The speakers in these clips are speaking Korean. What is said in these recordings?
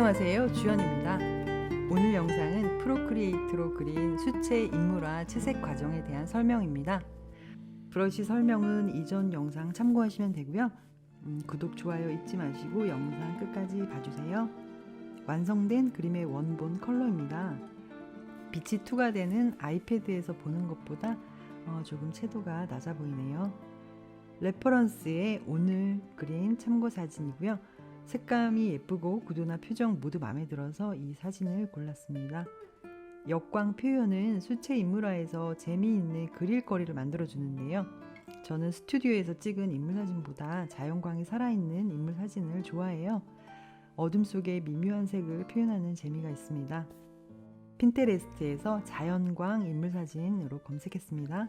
안녕하세요, 주연입니다. 오늘 영상은 프로크리에이트로 그린 수채 인물화 채색 과정에 대한 설명입니다. 브러쉬 설명은 이전 영상 참고하시면 되고요. 구독, 좋아요 잊지 마시고 영상 끝까지 봐주세요. 완성된 그림의 원본 컬러입니다. 빛이 투과되는 아이패드에서 보는 것보다 조금 채도가 낮아 보이네요. 레퍼런스의 오늘 그린 참고 사진이고요. 색감이 예쁘고 구도나 표정 모두 마음에 들어서 이 사진을 골랐습니다. 역광 표현은 수채 인물화에서 재미있는 그릴거리를 만들어주는데요. 저는 스튜디오에서 찍은 인물 사진보다 자연광이 살아있는 인물 사진을 좋아해요. 어둠 속에 미묘한 색을 표현하는 재미가 있습니다. 핀테레스트에서 자연광 인물 사진으로 검색했습니다.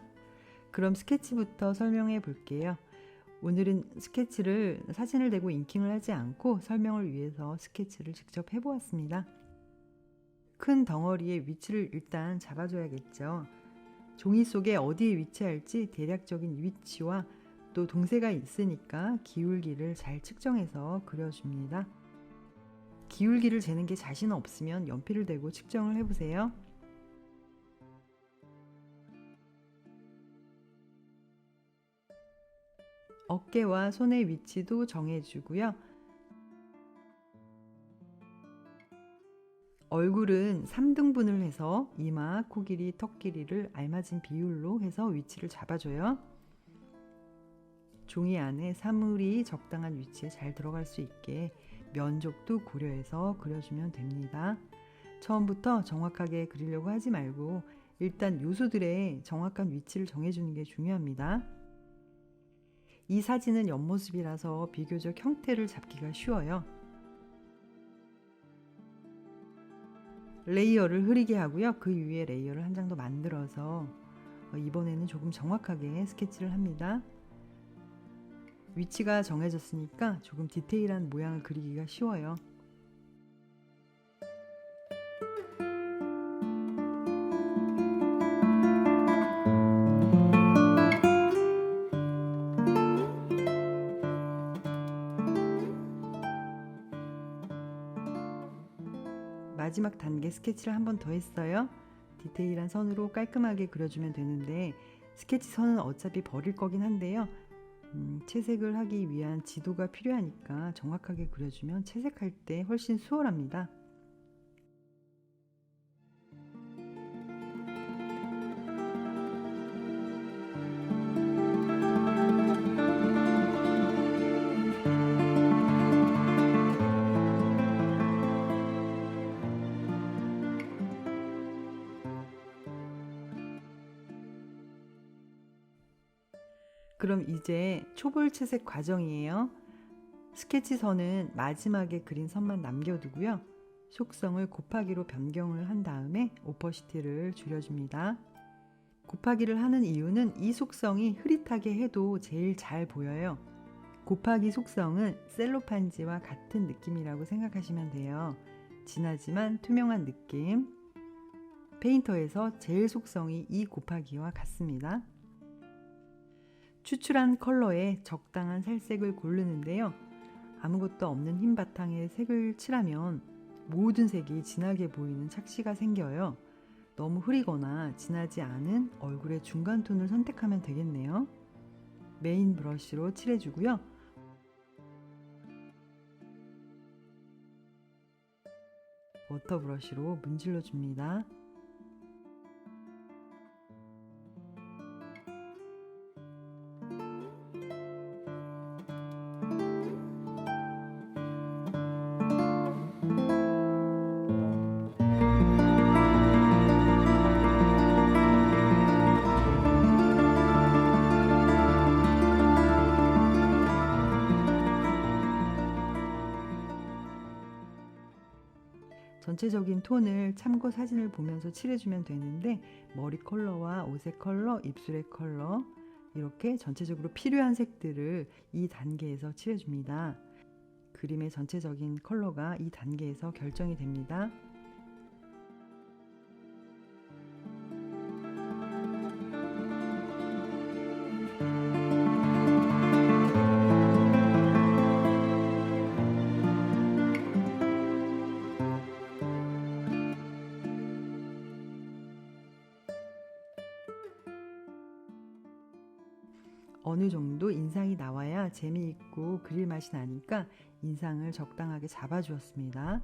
그럼 스케치부터 설명해 볼게요. 오늘은 스케치를 사진을 대고 인킹을 하지 않고 설명을 위해서 스케치를 직접 해보았습니다. 큰 덩어리의 위치를 일단 잡아줘야겠죠. 종이 속에 어디에 위치할지 대략적인 위치와 또 동세가 있으니까 기울기를 잘 측정해서 그려줍니다. 기울기를 재는 게 자신 없으면 연필을 대고 측정을 해보세요. 어깨와 손의 위치도 정해주고요. 얼굴은 3등분을 해서 이마, 코 길이, 턱 길이를 알맞은 비율로 해서 위치를 잡아줘요. 종이 안에 사물이 적당한 위치에 잘 들어갈 수 있게 면적도 고려해서 그려주면 됩니다. 처음부터 정확하게 그리려고 하지 말고 일단 요소들의 정확한 위치를 정해주는 게 중요합니다. 이 사진은 옆모습이라서 비교적 형태를 잡기가 쉬워요. 레이어를 흐리게 하고요. 그 위에 레이어를 한 장 더 만들어서 이번에는 조금 정확하게 스케치를 합니다. 위치가 정해졌으니까 조금 디테일한 모양을 그리기가 쉬워요. 마지막 단계 스케치를 한 번 더 했어요. 디테일한 선으로 깔끔하게 그려주면 되는데 스케치 선은 어차피 버릴 거긴 한데요. 채색을 하기 위한 지도가 필요하니까 정확하게 그려주면 채색할 때 훨씬 수월합니다. 그럼 이제 초볼 채색 과정이에요. 스케치 선은 마지막에 그린 선만 남겨두고요. 속성을 곱하기로 변경을 한 다음에 오퍼시티를 줄여줍니다. 곱하기를 하는 이유는 이 속성이 흐릿하게 해도 제일 잘 보여요. 곱하기 속성은 셀로판지와 같은 느낌이라고 생각하시면 돼요. 진하지만 투명한 느낌. 페인터에서 제일 속성이 이 곱하기와 같습니다. 추출한 컬러에 적당한 살색을 고르는데요. 아무것도 없는 흰 바탕에 색을 칠하면 모든 색이 진하게 보이는 착시가 생겨요. 너무 흐리거나 진하지 않은 얼굴의 중간 톤을 선택하면 되겠네요. 메인 브러쉬로 칠해주고요. 워터 브러쉬로 문질러 줍니다. 전체적인 톤을 참고 사진을 보면서 칠해주면 되는데 머리 컬러와 옷의 컬러, 입술의 컬러 이렇게 전체적으로 필요한 색들을 이 단계에서 칠해줍니다. 그림의 전체적인 컬러가 이 단계에서 결정이 됩니다. 어느 정도 인상이 나와야 재미있고 그릴 맛이 나니까 인상을 적당하게 잡아주었습니다.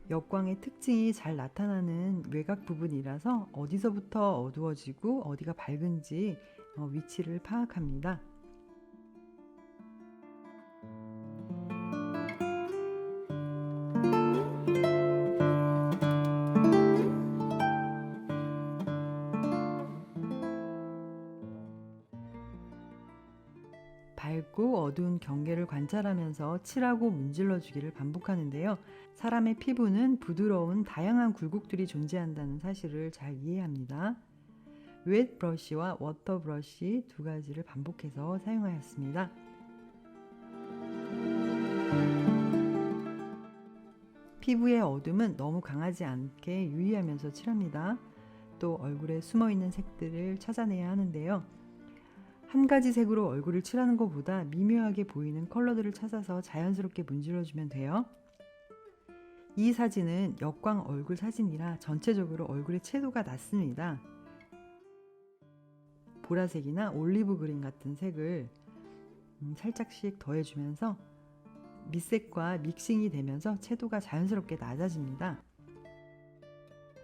역광의 특징이 잘 나타나는 외곽 부분이라서 어디서부터 어두워지고 어디가 밝은지 위치를 파악합니다. 밝고 어두운 경계를 관찰하면서 칠하고 문질러 주기를 반복하는데요. 사람의 피부는 부드러운 다양한 굴곡들이 존재한다는 사실을 잘 이해합니다. 웻 브러쉬와 워터 브러쉬 두 가지를 반복해서 사용하였습니다. 피부의 어둠은 너무 강하지 않게 유의하면서 칠합니다. 또 얼굴에 숨어있는 색들을 찾아내야 하는데요. 한 가지 색으로 얼굴을 칠하는 것보다 미묘하게 보이는 컬러들을 찾아서 자연스럽게 문질러주면 돼요. 이 사진은 역광 얼굴 사진이라 전체적으로 얼굴의 채도가 낮습니다. 보라색이나 올리브 그린 같은 색을 살짝씩 더해주면서 밑색과 믹싱이 되면서 채도가 자연스럽게 낮아집니다.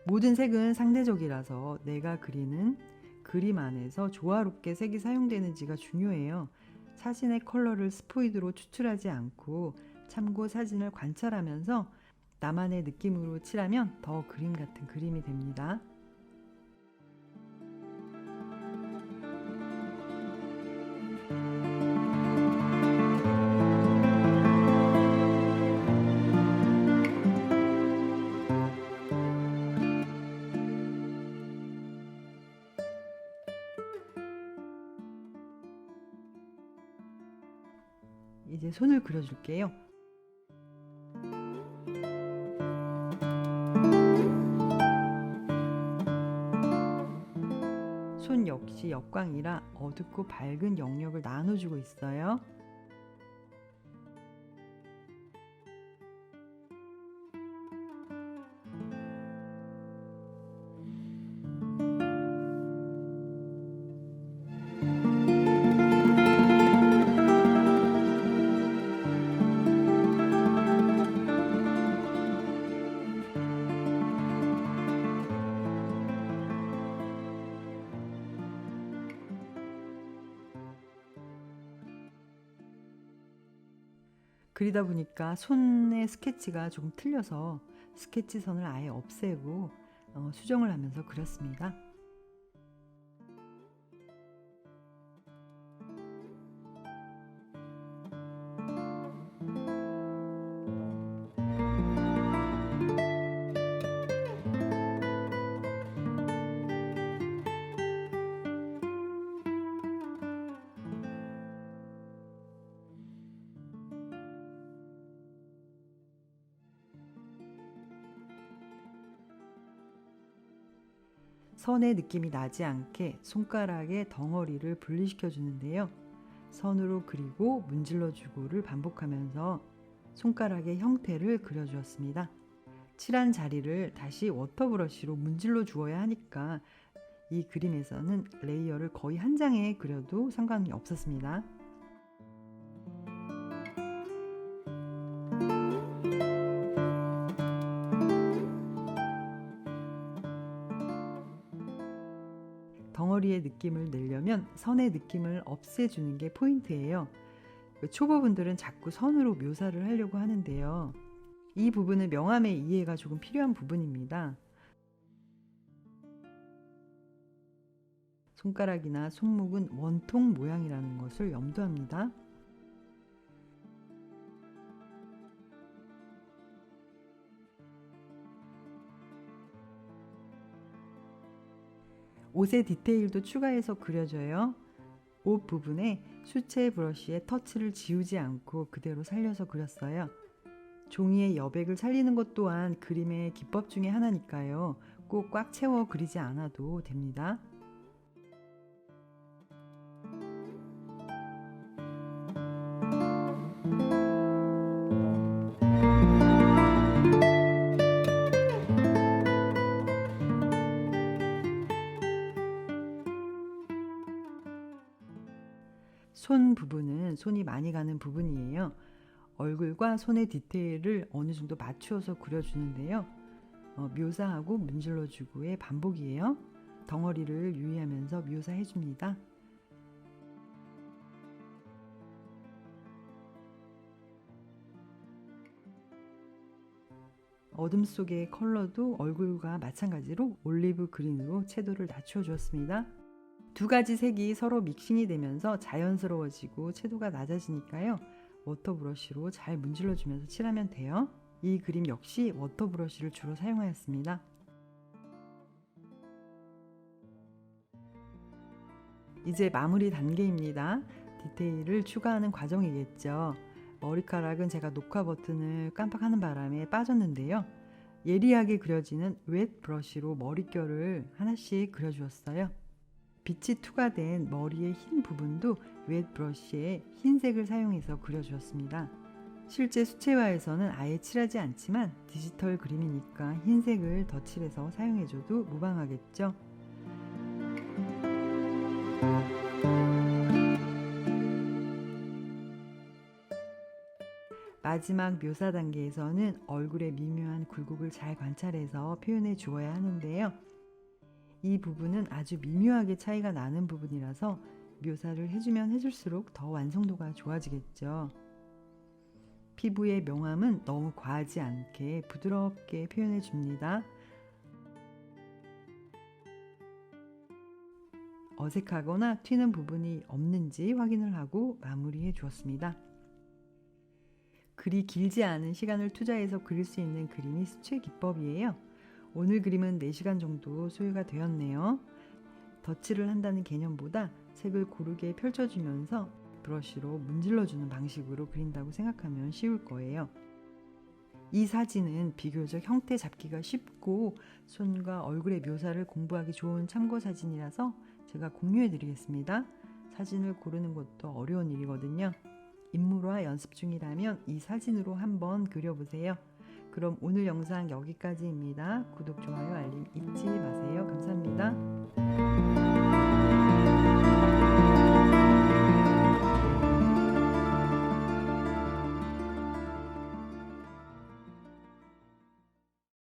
모든 색은 상대적이라서 내가 그리는 그림 안에서 조화롭게 색이 사용되는지가 중요해요. 사진의 컬러를 스포이드로 추출하지 않고 참고 사진을 관찰하면서 나만의 느낌으로 칠하면 더 그림 같은 그림이 됩니다. 이제 손을 그려줄게요. 손 역시 역광이라 어둡고 밝은 영역을 나눠주고 있어요. 그리다 보니까 손의 스케치가 조금 틀려서 스케치 선을 아예 없애고 수정을 하면서 그렸습니다. 선의 느낌이 나지 않게 손가락의 덩어리를 분리시켜 주는데요. 선으로 그리고 문질러 주고를 반복하면서 손가락의 형태를 그려주었습니다. 칠한 자리를 다시 워터 브러쉬로 문질러 주어야 하니까 이 그림에서는 레이어를 거의 한 장에 그려도 상관이 없었습니다. 덩어리의 느낌을 내려면 선의 느낌을 없애주는 게 포인트예요. 초보분들은 자꾸 선으로 묘사를 하려고 하는데요. 이 부분은 명암의 이해가 조금 필요한 부분입니다. 손가락이나 손목은 원통 모양이라는 것을 염두합니다. 옷의 디테일도 추가해서 그려줘요. 옷 부분에 수채 브러쉬에 터치를 지우지 않고 그대로 살려서 그렸어요. 종이의 여백을 살리는 것 또한 그림의 기법 중에 하나니까요. 꼭 꽉 채워 그리지 않아도 됩니다. 손 부분은 손이 많이 가는 부분이에요. 얼굴과 손의 디테일을 어느 정도 맞추어서 그려주는데요. 묘사하고 문질러주고의 반복이에요. 덩어리를 유의하면서 묘사해줍니다. 어둠 속의 컬러도 얼굴과 마찬가지로 올리브 그린으로 채도를 낮춰 주었습니다. 두 가지 색이 서로 믹싱이 되면서 자연스러워지고 채도가 낮아지니까요. 워터 브러쉬로 잘 문질러 주면서 칠하면 돼요. 이 그림 역시 워터 브러쉬를 주로 사용하였습니다. 이제 마무리 단계입니다. 디테일을 추가하는 과정이겠죠. 머리카락은 제가 녹화 버튼을 깜빡하는 바람에 빠졌는데요. 예리하게 그려지는 웻 브러쉬로 머릿결을 하나씩 그려주었어요. 빛이 투과된 머리의 흰 부분도 웻 브러쉬에 흰색을 사용해서 그려주었습니다. 실제 수채화에서는 아예 칠하지 않지만 디지털 그림이니까 흰색을 더 칠해서 사용해줘도 무방하겠죠. 마지막 묘사 단계에서는 얼굴의 미묘한 굴곡을 잘 관찰해서 표현해 주어야 하는데요. 이 부분은 아주 미묘하게 차이가 나는 부분이라서 묘사를 해주면 해줄수록 더 완성도가 좋아지겠죠. 피부의 명암은 너무 과하지 않게 부드럽게 표현해 줍니다. 어색하거나 튀는 부분이 없는지 확인을 하고 마무리해 주었습니다. 글이 길지 않은 시간을 투자해서 그릴 수 있는 그림이 수채 기법이에요. 오늘 그림은 4시간 정도 소요가 되었네요. 덧칠을 한다는 개념보다 색을 고르게 펼쳐주면서 브러쉬로 문질러주는 방식으로 그린다고 생각하면 쉬울 거예요. 이 사진은 비교적 형태 잡기가 쉽고 손과 얼굴의 묘사를 공부하기 좋은 참고 사진이라서 제가 공유해 드리겠습니다. 사진을 고르는 것도 어려운 일이거든요. 인물화 연습 중이라면 이 사진으로 한번 그려보세요. 그럼 오늘 영상 여기까지입니다. 구독, 좋아요, 알림 잊지